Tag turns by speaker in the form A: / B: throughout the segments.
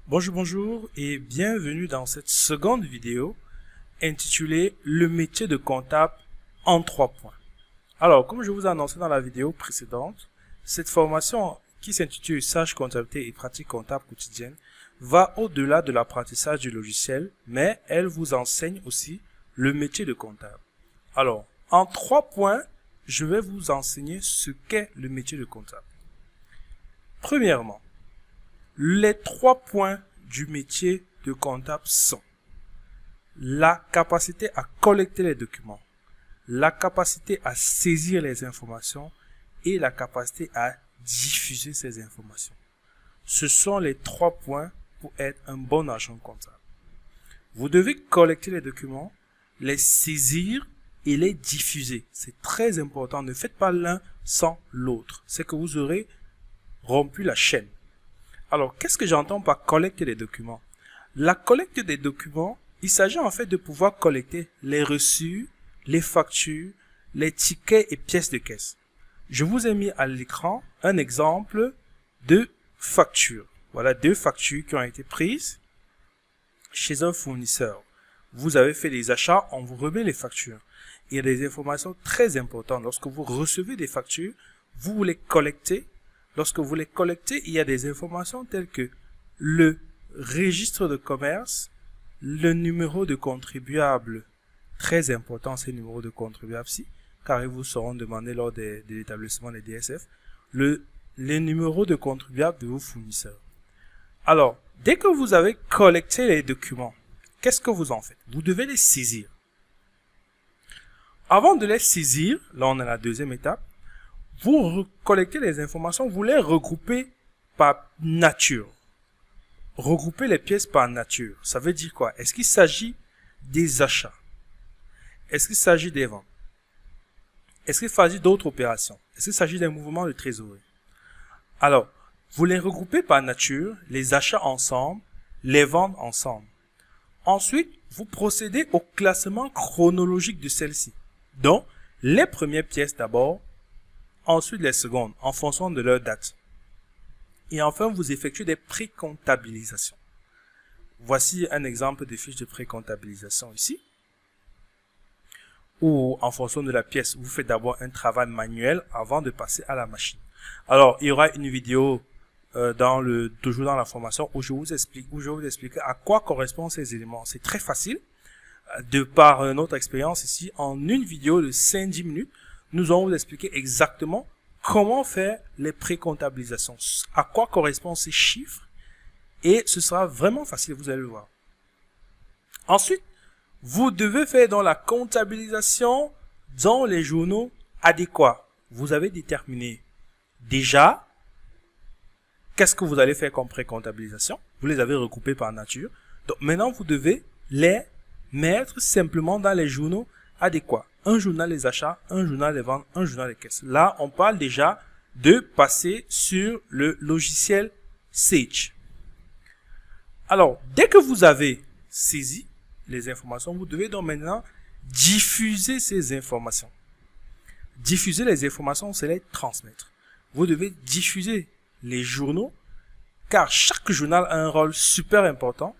A: Bonjour et bienvenue dans cette seconde vidéo intitulée Le métier de comptable en 3 points. Alors, comme je vous ai annoncé dans la vidéo précédente, cette formation qui s'intitule Sage comptabilité et pratique comptable quotidienne va au-delà de l'apprentissage du logiciel, mais elle vous enseigne aussi le métier de comptable. Alors, en 3 points, je vais vous enseigner ce qu'est le métier de comptable. Premièrement, les 3 points du métier de comptable sont la capacité à collecter les documents, la capacité à saisir les informations et la capacité à diffuser ces informations. Ce sont les 3 points pour être un bon agent comptable. Vous devez collecter les documents, les saisir et les diffuser. C'est très important. Ne faites pas l'un sans l'autre. C'est que vous aurez rompu la chaîne. Alors, qu'est-ce que j'entends par collecter les documents? La collecte des documents, il s'agit en fait de pouvoir collecter les reçus, les factures, les tickets et pièces de caisse. Je vous ai mis à l'écran un exemple de facture. Voilà 2 factures qui ont été prises chez un fournisseur. Vous avez fait des achats, on vous remet les factures. Il y a des informations très importantes. Lorsque vous recevez des factures, vous les collectez. Lorsque vous les collectez, il y a des informations telles que le registre de commerce, le numéro de contribuable, très important ces numéros de contribuable-ci, car ils vous seront demandés lors de l'établissement des DSF, les numéros de contribuable de vos fournisseurs. Alors, dès que vous avez collecté les documents, qu'est-ce que vous en faites? Vous devez les saisir. Avant de les saisir, là on est à la deuxième étape, vous collectez les informations, vous les regroupez par nature. Regrouper les pièces par nature, ça veut dire quoi? Est-ce qu'il s'agit des achats? Est-ce qu'il s'agit des ventes? Est-ce qu'il s'agit d'autres opérations? Est-ce qu'il s'agit d'un mouvement de trésorerie? Alors, vous les regroupez par nature, les achats ensemble, les ventes ensemble. Ensuite, vous procédez au classement chronologique de celles-ci. Donc, les premières pièces d'abord, ensuite les secondes, en fonction de leur date. Et enfin, vous effectuez des précomptabilisations. Voici un exemple de fiche de précomptabilisation ici. Où, en fonction de la pièce, vous faites d'abord un travail manuel avant de passer à la machine. Alors, il y aura une vidéo toujours dans la formation où je vais vous expliquer à quoi correspondent ces éléments. C'est très facile. De par notre expérience ici, en une vidéo de 5-10 minutes, nous allons vous expliquer exactement comment faire les précomptabilisations, à quoi correspondent ces chiffres, et ce sera vraiment facile, vous allez le voir. Ensuite, vous devez faire dans la comptabilisation dans les journaux adéquats. Vous avez déterminé déjà qu'est-ce que vous allez faire comme précomptabilisation. Vous les avez recoupés par nature. Donc maintenant, vous devez les mettre simplement dans les journaux adéquats. Un journal des achats, un journal des ventes, un journal des caisses. Là, on parle déjà de passer sur le logiciel Sage. Alors, dès que vous avez saisi les informations, vous devez donc maintenant diffuser ces informations. Diffuser les informations, c'est les transmettre. Vous devez diffuser les journaux, car chaque journal a un rôle super important.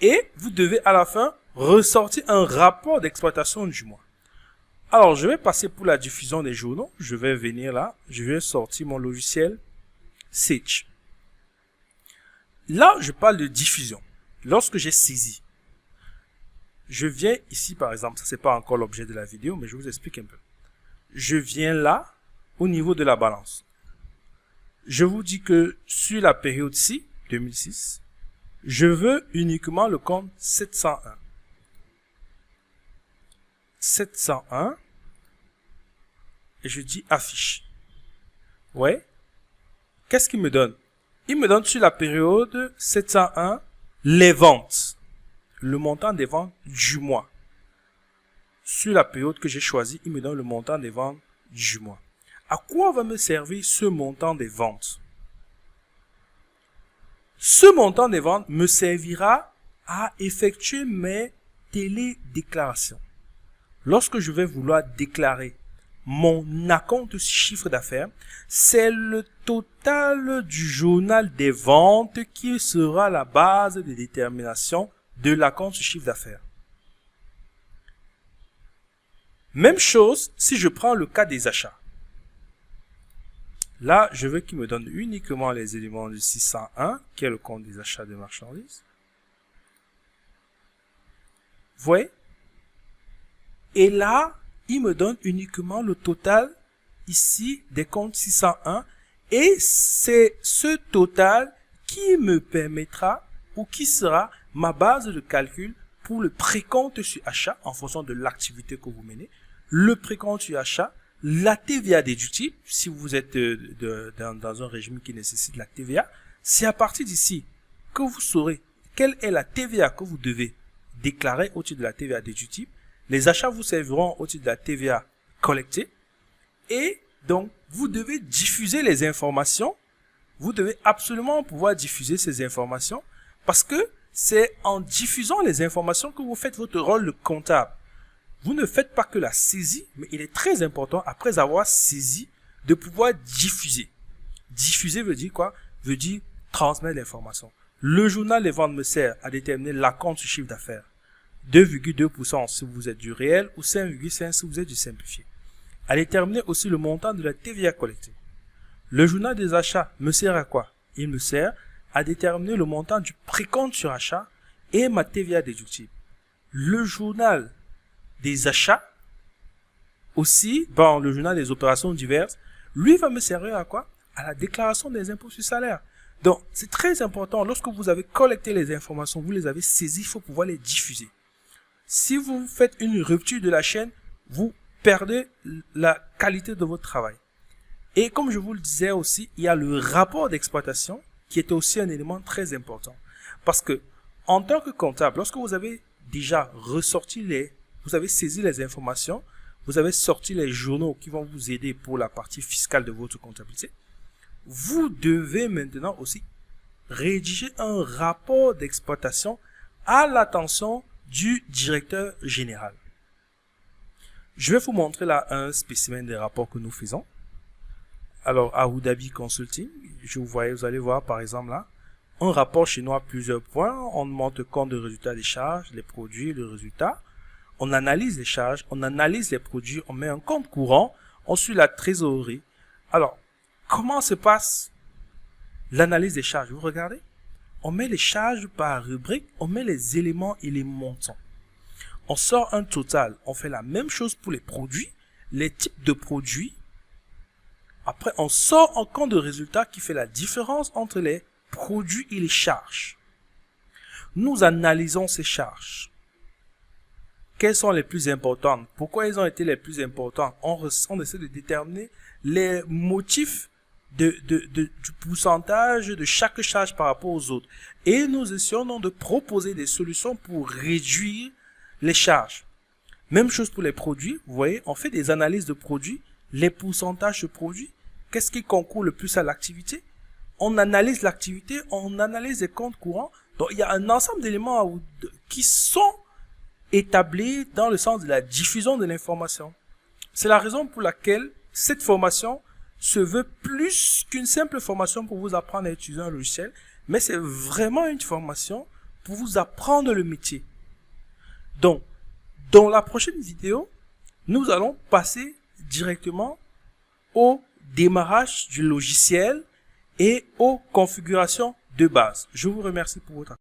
A: Et vous devez à la fin ressortir un rapport d'exploitation du mois. Alors, je vais passer pour la diffusion des journaux. Je vais venir là. Je vais sortir mon logiciel Sage. Là, je parle de diffusion. Lorsque j'ai saisi, je viens ici, par exemple. Ça, c'est pas encore l'objet de la vidéo, mais je vous explique un peu. Je viens là, au niveau de la balance. Je vous dis que sur la période-ci, 2006, je veux uniquement le compte 701. 701 et je dis affiche. Ouais. Qu'est-ce qu'il me donne? Il me donne sur la période 701 les ventes. Le montant des ventes du mois. Sur la période que j'ai choisie, il me donne le montant des ventes du mois. À quoi va me servir ce montant des ventes? Ce montant des ventes me servira à effectuer mes télédéclarations. Lorsque je vais vouloir déclarer mon acompte chiffre d'affaires, c'est le total du journal des ventes qui sera la base de détermination de l'acompte sur chiffre d'affaires. Même chose si je prends le cas des achats. Là, je veux qu'il me donne uniquement les éléments du 601, qui est le compte des achats de marchandises. Vous voyez? Et là, il me donne uniquement le total ici des comptes 601. Et c'est ce total qui me permettra ou qui sera ma base de calcul pour le précompte sur achat en fonction de l'activité que vous menez. Le précompte sur achat, la TVA déductible, si vous êtes dans un régime qui nécessite la TVA, c'est à partir d'ici que vous saurez quelle est la TVA que vous devez déclarer au titre de la TVA déductible. Les achats vous serviront au titre de la TVA collectée. Et donc, vous devez diffuser les informations. Vous devez absolument pouvoir diffuser ces informations parce que c'est en diffusant les informations que vous faites votre rôle de comptable. Vous ne faites pas que la saisie, mais il est très important, après avoir saisi, de pouvoir diffuser. Diffuser veut dire quoi? Veut dire transmettre l'information. Le journal des ventes me sert à déterminer l'acompte sur chiffre d'affaires. 2,2% si vous êtes du réel ou 5,5% si vous êtes du simplifié. À déterminer aussi le montant de la TVA collectée. Le journal des achats me sert à quoi? Il me sert à déterminer le montant du précompte sur achat et ma TVA déductible. Le journal des achats, aussi, le journal des opérations diverses, lui va me servir à quoi? À la déclaration des impôts sur salaire. Donc, c'est très important, lorsque vous avez collecté les informations, vous les avez saisies, il faut pouvoir les diffuser. Si vous faites une rupture de la chaîne, vous perdez la qualité de votre travail. Et comme je vous le disais aussi, il y a le rapport d'exploitation qui est aussi un élément très important. Parce que, en tant que comptable, lorsque vous avez déjà vous avez saisi les informations, vous avez sorti les journaux qui vont vous aider pour la partie fiscale de votre comptabilité, vous devez maintenant aussi rédiger un rapport d'exploitation à l'attention du directeur général. Je vais vous montrer là un spécimen des rapports que nous faisons. Alors, Abu Dhabi Consulting, vous allez voir par exemple là, un rapport chez nous à plusieurs points. On montre le compte de résultat des charges, les produits, le résultat. On analyse les charges, on analyse les produits, on met un compte courant, on suit la trésorerie. Alors, comment se passe l'analyse des charges? Vous regardez? On met les charges par rubrique, on met les éléments et les montants. On sort un total. On fait la même chose pour les produits, les types de produits. Après, on sort un compte de résultat qui fait la différence entre les produits et les charges. Nous analysons ces charges. Quelles sont les plus importantes? Pourquoi elles ont été les plus importantes? On essaie de déterminer les motifs du pourcentage de chaque charge par rapport aux autres. Et nous essayons de proposer des solutions pour réduire les charges. Même chose pour les produits. Vous voyez, on fait des analyses de produits, les pourcentages de produits. Qu'est-ce qui concourt le plus à l'activité? On analyse l'activité, on analyse les comptes courants. Donc, il y a un ensemble d'éléments qui sont établis dans le sens de la diffusion de l'information. C'est la raison pour laquelle cette formation se veut plus qu'une simple formation pour vous apprendre à utiliser un logiciel, mais c'est vraiment une formation pour vous apprendre le métier. Donc, dans la prochaine vidéo, nous allons passer directement au démarrage du logiciel et aux configurations de base. Je vous remercie pour votre attention.